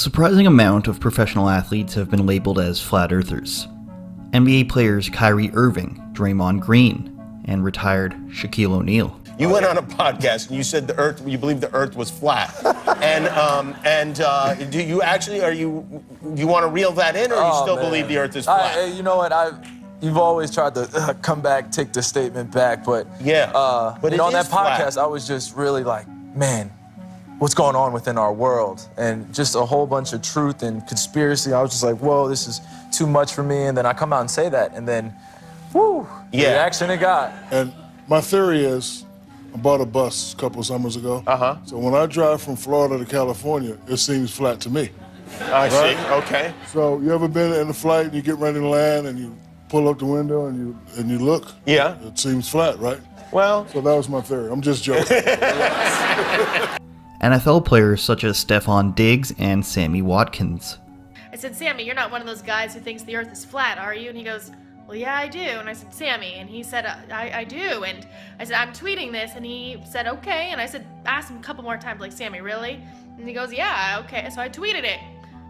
surprising amount of professional athletes have been labeled as flat earthers. NBA players Kyrie Irving, Draymond Green, and retired Shaquille O'Neal. You went on a podcast and you said you believe the earth was flat. Do you actually, do you want to reel that in, or you still believe the earth is flat? You know what, you've always tried to come back, take the statement back, but yeah, but on that podcast, flat. I was just really like, man, what's going on within our world? And just a whole bunch of truth and conspiracy. I was just like, whoa, this is too much for me. And then I come out and say that, and then, whoo, the reaction it got. And my theory is, I bought a bus a couple summers ago. So when I drive from Florida to California, it seems flat to me. I see, okay. So you ever been in a flight and you get ready to land and you pull up the window and you look? Yeah. It seems flat, right? Well. So that was my theory. I'm just joking. NFL players such as Stephon Diggs and Sammy Watkins. I said, Sammy, you're not one of those guys who thinks the earth is flat, are you? And he goes, well, yeah, I do. And I said, Sammy. And he said, I do. And I said, I'm tweeting this. And he said, okay. And I said, asked him a couple more times, like, Sammy, really? And he goes, yeah, okay. So I tweeted it.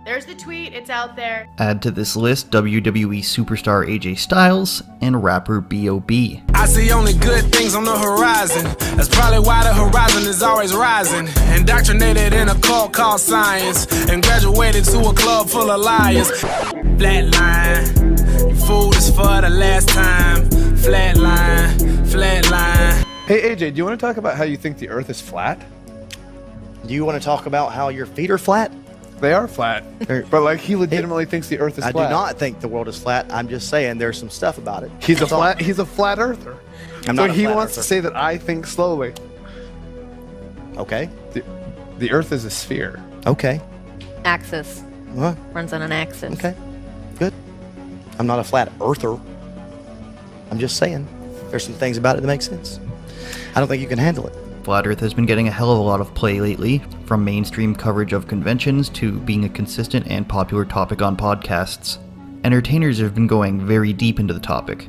There's the tweet. It's out there. Add to this list WWE superstar AJ Styles and rapper b.o.b. I see only good things on the horizon. That's probably why the horizon is always rising. Indoctrinated in a cult called science, and graduated to a club full of liars. Flatline, you fooled us for the last time. Flatline, flatline. Hey AJ, do you want to talk about how you think the earth is flat? Do you want to talk about how your feet are flat? They are flat, but like he legitimately thinks the earth is flat. I do not think the world is flat. I'm just saying there's some stuff about it. He's a flat earther. So he wants to say that I think slowly. Okay. The earth is a sphere. Okay. Axis. What? Runs on an axis. Okay. Good. I'm not a flat earther. I'm just saying there's some things about it that make sense. I don't think you can handle it. Flat Earth has been getting a hell of a lot of play lately, from mainstream coverage of conventions to being a consistent and popular topic on podcasts. Entertainers have been going very deep into the topic.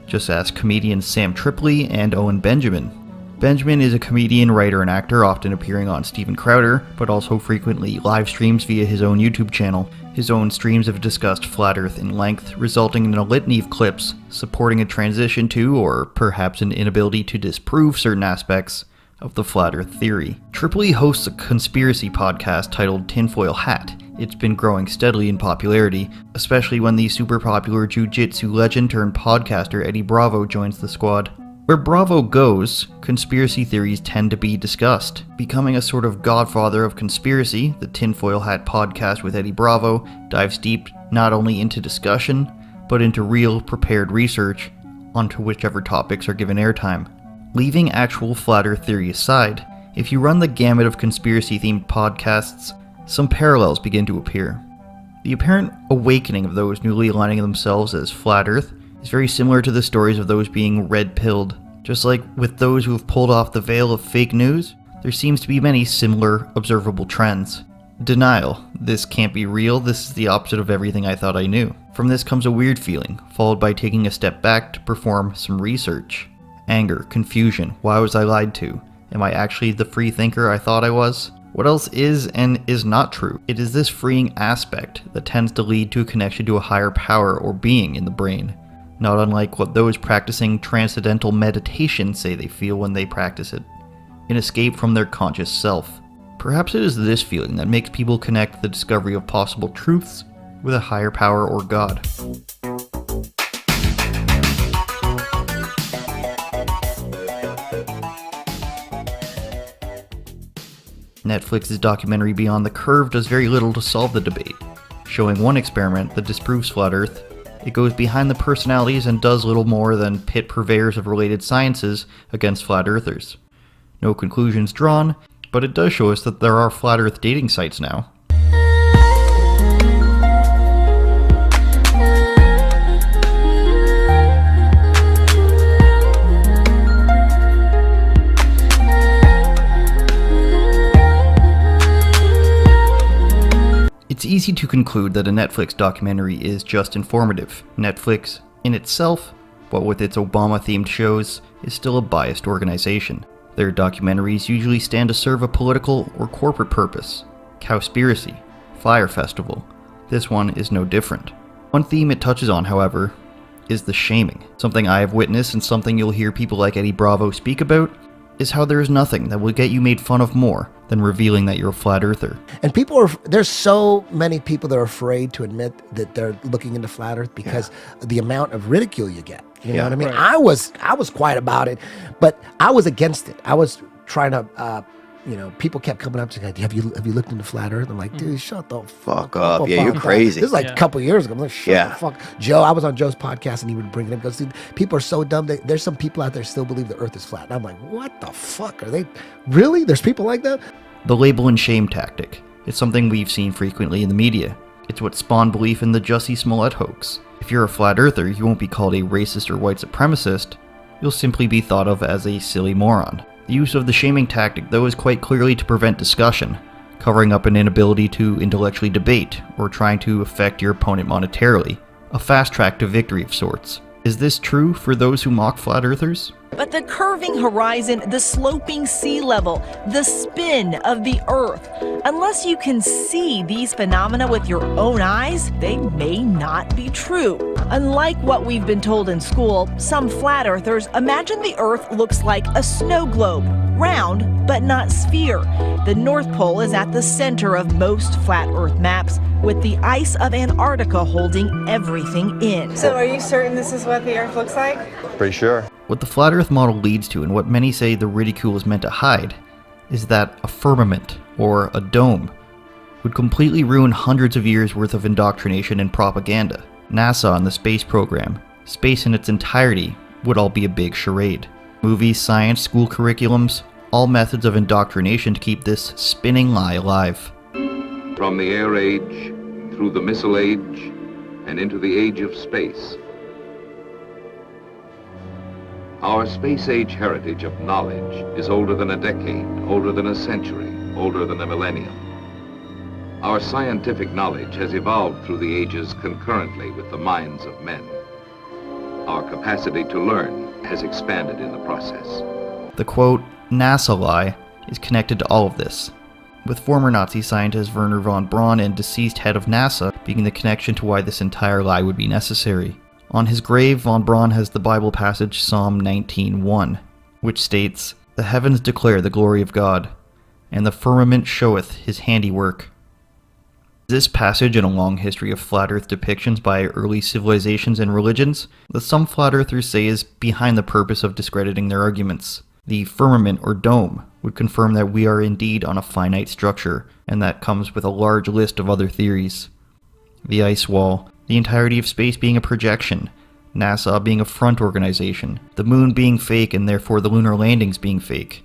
Just ask comedians Sam Tripoli and Owen Benjamin. Benjamin is a comedian, writer, and actor, often appearing on Steven Crowder, but also frequently live streams via his own YouTube channel. His own streams have discussed Flat Earth in length, resulting in a litany of clips supporting a transition to, or perhaps an inability to disprove certain aspects of the Flat Earth theory. Tripoli hosts a conspiracy podcast titled Tinfoil Hat. It's been growing steadily in popularity, especially when the super popular jiu-jitsu legend turned podcaster Eddie Bravo joins the squad. Where Bravo goes, conspiracy theories tend to be discussed. Becoming a sort of godfather of conspiracy, the Tinfoil Hat podcast with Eddie Bravo dives deep not only into discussion, but into real, prepared research onto whichever topics are given airtime. Leaving actual Flat Earth theory aside, if you run the gamut of conspiracy-themed podcasts, some parallels begin to appear. The apparent awakening of those newly aligning themselves as Flat Earth is very similar to the stories of those being red-pilled. Just like with those who have pulled off the veil of fake news, there seems to be many similar observable trends. Denial. This can't be real, this is the opposite of everything I thought I knew. From this comes a weird feeling, followed by taking a step back to perform some research. Anger, confusion, why was I lied to? Am I actually the free thinker I thought I was? What else is and is not true? It is this freeing aspect that tends to lead to a connection to a higher power or being in the brain, not unlike what those practicing transcendental meditation say they feel when they practice it, an escape from their conscious self. Perhaps it is this feeling that makes people connect the discovery of possible truths with a higher power or God. Netflix's documentary Beyond the Curve does very little to solve the debate. Showing one experiment that disproves Flat Earth, it goes behind the personalities and does little more than pit purveyors of related sciences against Flat Earthers. No conclusions drawn, but it does show us that there are Flat Earth dating sites now. It's easy to conclude that a Netflix documentary is just informative. Netflix, in itself, what with its Obama-themed shows, is still a biased organization. Their documentaries usually stand to serve a political or corporate purpose. Cowspiracy, Fire Festival. This one is no different. One theme it touches on, however, is the shaming. Something I have witnessed and something you'll hear people like Eddie Bravo speak about is how there is nothing that will get you made fun of more than revealing that you're a flat earther. And there's so many people that are afraid to admit that they're looking into flat earth because of the amount of ridicule you get. You know what I mean? Right. I was quiet about it, but I was against it. I was trying to, people kept coming up to me, have you looked into flat earth? I'm like, dude, shut the fuck up. Yeah, you're crazy. This is like a couple years ago. I'm like, shut the fuck. Joe, I was on Joe's podcast and he would bring it up because dude, people are so dumb. There's some people out there still believe the earth is flat. And I'm like, what the fuck? Are they really? There's people like that? The label and shame tactic. It's something we've seen frequently in the media. It's what spawned belief in the Jussie Smollett hoax. If you're a flat earther, you won't be called a racist or white supremacist. You'll simply be thought of as a silly moron. The use of the shaming tactic, though, is quite clearly to prevent discussion, covering up an inability to intellectually debate or trying to affect your opponent monetarily. A fast track to victory of sorts. Is this true for those who mock flat earthers? But the curving horizon, the sloping sea level, the spin of the earth, unless you can see these phenomena with your own eyes, they may not be true. Unlike what we've been told in school, some flat earthers imagine the earth looks like a snow globe, round but not sphere. The North Pole is at the center of most flat earth maps, with the ice of Antarctica holding everything in. So are you certain this is what the earth looks like? Pretty sure. What the flat earth model leads to, and what many say the ridicule is meant to hide, is that a firmament, or a dome, would completely ruin hundreds of years worth of indoctrination and propaganda. NASA and the space program, space in its entirety, would all be a big charade. Movies, science, school curriculums, all methods of indoctrination to keep this spinning lie alive. From the air age, through the missile age, and into the age of space. Our space age heritage of knowledge is older than a decade, older than a century, older than a millennium. Our scientific knowledge has evolved through the ages concurrently with the minds of men. Our capacity to learn has expanded in the process. The quote, NASA lie, is connected to all of this, with former Nazi scientist Werner von Braun and deceased head of NASA being the connection to why this entire lie would be necessary. On his grave, von Braun has the Bible passage Psalm 19:1, which states, "The heavens declare the glory of God, and the firmament showeth his handiwork." This passage in a long history of flat earth depictions by early civilizations and religions that some flat earthers say is behind the purpose of discrediting their arguments. The firmament or dome would confirm that we are indeed on a finite structure, and that comes with a large list of other theories. The ice wall, the entirety of space being a projection, NASA being a front organization, the moon being fake and therefore the lunar landings being fake.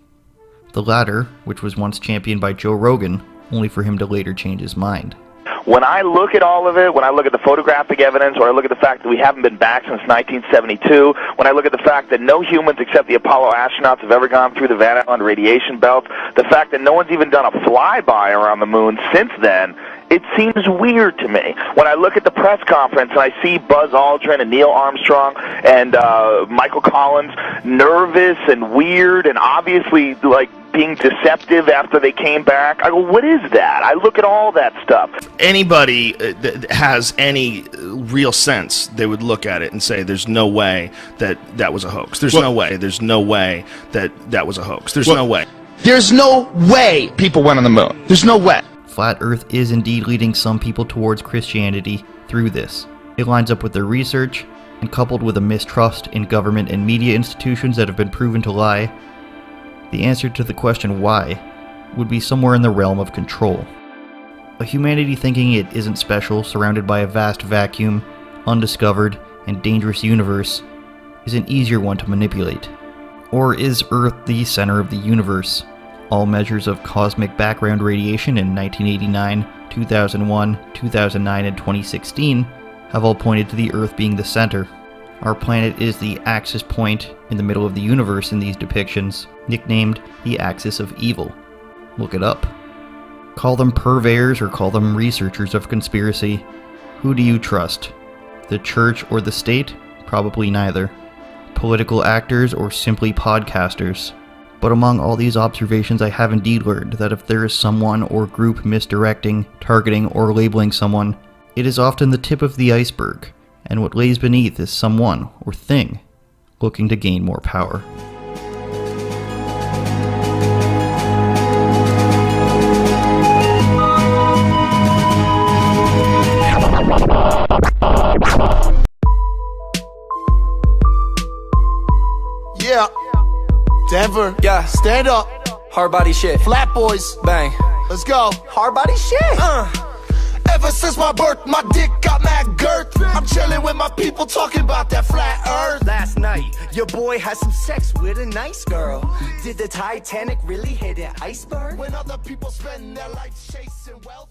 The latter, which was once championed by Joe Rogan, only for him to later change his mind. When I look at all of it, when I look at the photographic evidence, or I look at the fact that we haven't been back since 1972, when I look at the fact that no humans except the Apollo astronauts have ever gone through the Van Allen radiation belt, the fact that no one's even done a flyby around the moon since then, it seems weird to me. When I look at the press conference and I see Buzz Aldrin and Neil Armstrong and Michael Collins nervous and weird and obviously like being deceptive after they came back, I go, what is that? I look at all that stuff. Anybody that has any real sense, they would look at it and say, there's no way that that was a hoax. There's no way. There's no way that that was a hoax. There's no way. There's no way people went on the moon. There's no way. Flat Earth is indeed leading some people towards Christianity through this. It lines up with their research, and coupled with a mistrust in government and media institutions that have been proven to lie, the answer to the question why would be somewhere in the realm of control. A humanity thinking it isn't special, surrounded by a vast vacuum, undiscovered, and dangerous universe, is an easier one to manipulate. Or is Earth the center of the universe? All measures of cosmic background radiation in 1989, 2001, 2009, and 2016 have all pointed to the Earth being the center. Our planet is the axis point in the middle of the universe in these depictions, nicknamed the axis of evil. Look it up. Call them purveyors or call them researchers of conspiracy. Who do you trust? The church or the state? Probably neither. Political actors or simply podcasters? But among all these observations, I have indeed learned that if there is someone or group misdirecting, targeting, or labeling someone, it is often the tip of the iceberg, and what lays beneath is someone or thing looking to gain more power. Yeah. Denver. Yeah. Stand up. Hard body shit. Flat boys. Bang. Let's go. Hard body shit. Ever since my birth, my dick got mad girth. I'm chilling with my people talking about that flat earth. Last night, your boy had some sex with a nice girl. Did the Titanic really hit an iceberg? When other people spend their life chasing wealth.